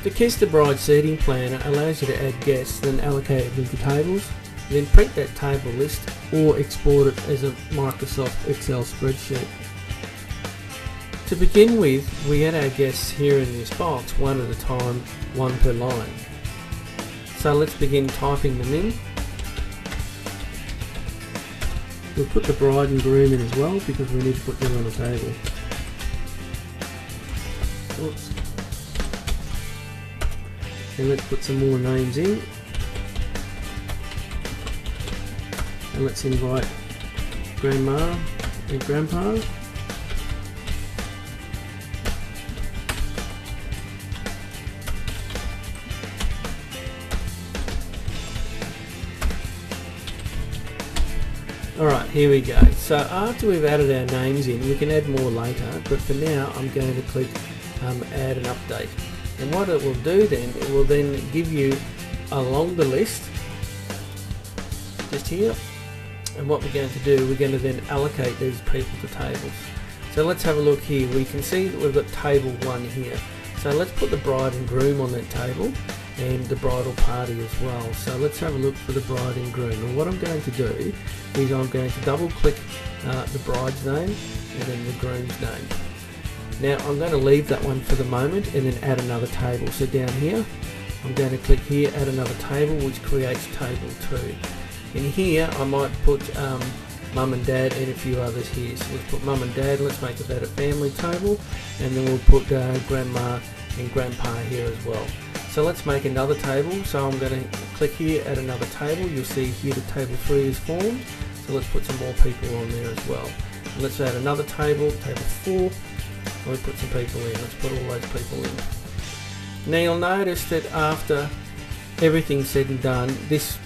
The Kiss the Bride seating planner allows you to add guests, then allocate them to tables, then print that table list or export it as a Microsoft Excel spreadsheet. To begin with, we add our guests here in this box one at a time, one per line. So let's begin typing them in. We'll put the bride and groom in as well because we need to put them on the table. Oops. And let's put some more names in. And let's invite Grandma and Grandpa. Alright, here we go. So after we've added our names in, we can add more later, but for now I'm going to click add an update. And what it will do then, it will then give you a longer list, just here. And what we're going to do, we're going to then allocate these people to tables. So let's have a look here. We can see that we've got table 1 here. So let's put the bride and groom on that table, and the bridal party as well. So let's have a look for the bride and groom. And what I'm going to do is I'm going to double click the bride's name and then the groom's name. Now I'm going to leave that one for the moment and then add another table. So down here I'm going to click here, add another table, which creates table 2. In here I might put mum and dad and a few others here. So let's put mum and dad, let's make that a family table, and then we'll put grandma and grandpa here as well. So let's make another table. So I'm going to click here, add another table. You'll see here the table 3 is formed. So let's put some more people on there as well. And let's add another table, table 4. And we put some people in. Let's put all those people in. Now you'll notice that after everything's said and done, this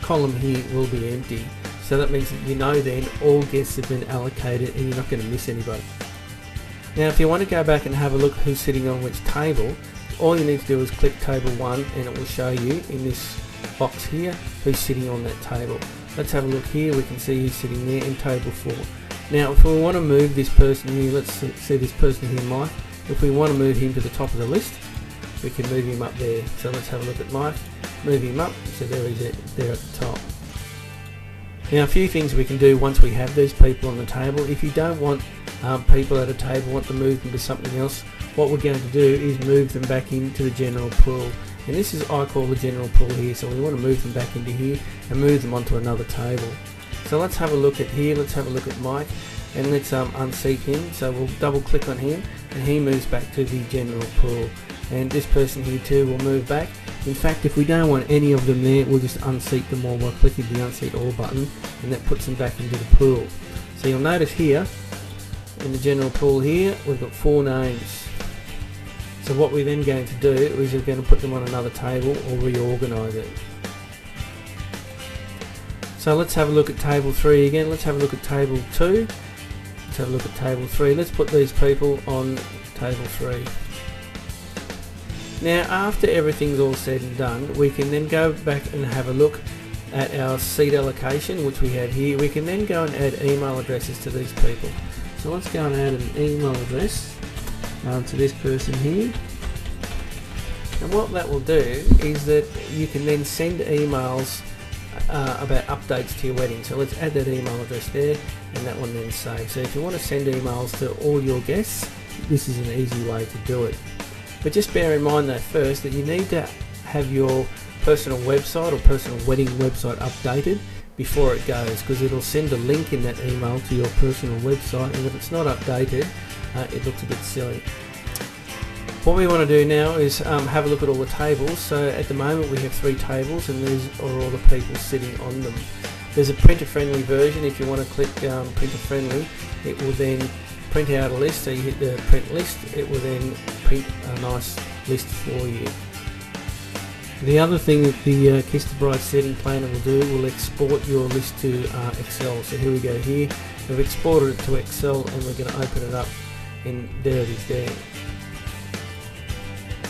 column here will be empty. So that means that you know then all guests have been allocated and you're not going to miss anybody. Now if you want to go back and have a look who's sitting on which table, all you need to do is click table 1 and it will show you in this box here who's sitting on that table. Let's have a look here. We can see who's sitting there in table 4. Now if we want to move this person here, let's see this person here, Mike. If we want to move him to the top of the list, we can move him up there. So let's have a look at Mike, move him up, so there he's there at the top. Now a few things we can do once we have these people on the table. If you don't want people at a table, want to move them to something else, what we're going to do is move them back into the general pool. And this is, I call the general pool here, so we want to move them back into here and move them onto another table. So let's have a look at here, let's have a look at Mike, and let's unseat him. So we'll double click on him and he moves back to the general pool. And this person here too will move back. In fact, if we don't want any of them there, we'll just unseat them all by clicking the unseat all button, and that puts them back into the pool. So you'll notice here in the general pool here we've got 4 names. So what we're then going to do is we're going to put them on another table or reorganise it. So let's have a look at table 3 again. Let's have a look at table 2. Let's have a look at table 3. Let's put these people on table 3. Now after everything's all said and done, we can then go back and have a look at our seat allocation, which we have here. We can then go and add email addresses to these people. So let's go and add an email address to this person here. And what that will do is that you can then send emails about updates to your wedding. So let's add that email address there, and that one then saves. So if you want to send emails to all your guests, this is an easy way to do it. But just bear in mind though first that you need to have your personal website or personal wedding website updated before it goes, because it'll send a link in that email to your personal website, and if it's not updated, it looks a bit silly. What we want to do now is have a look at all the tables. So at the moment we have 3 tables, and these are all the people sitting on them. There's a printer friendly version. If you want to click printer friendly, it will then print out a list. So you hit the print list, it will then print a nice list for you. The other thing that the Kiss the Bride setting planner will do, will export your list to Excel. So here we go here. We've exported it to Excel and we're going to open it up, and there it is there.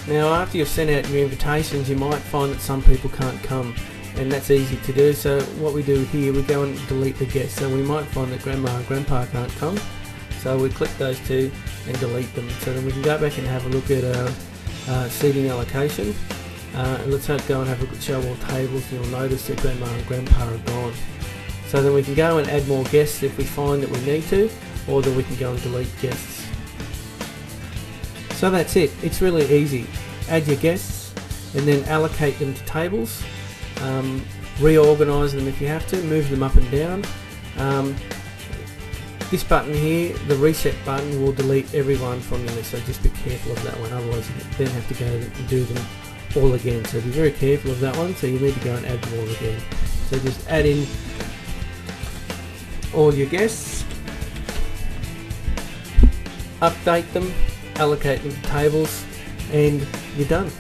Now after you've sent out your invitations, you might find that some people can't come, and that's easy to do. So what we do here, we go and delete the guests. So we might find that Grandma and Grandpa can't come, so we click those 2 and delete them. So then we can go back and have a look at seating allocation. And let's go and have a look at show all tables, and you'll notice that grandma and grandpa are gone. So then we can go and add more guests if we find that we need to, or then we can go and delete guests. So that's it. It's really easy. Add your guests and then allocate them to tables. Reorganize them if you have to, move them up and down. This button here, the reset button, will delete everyone from your list, so just be careful of that one, otherwise you then have to go and do them all again. So be very careful of that one, so you need to go and add them all again. So just add in all your guests, update them, allocate them to tables, and you're done.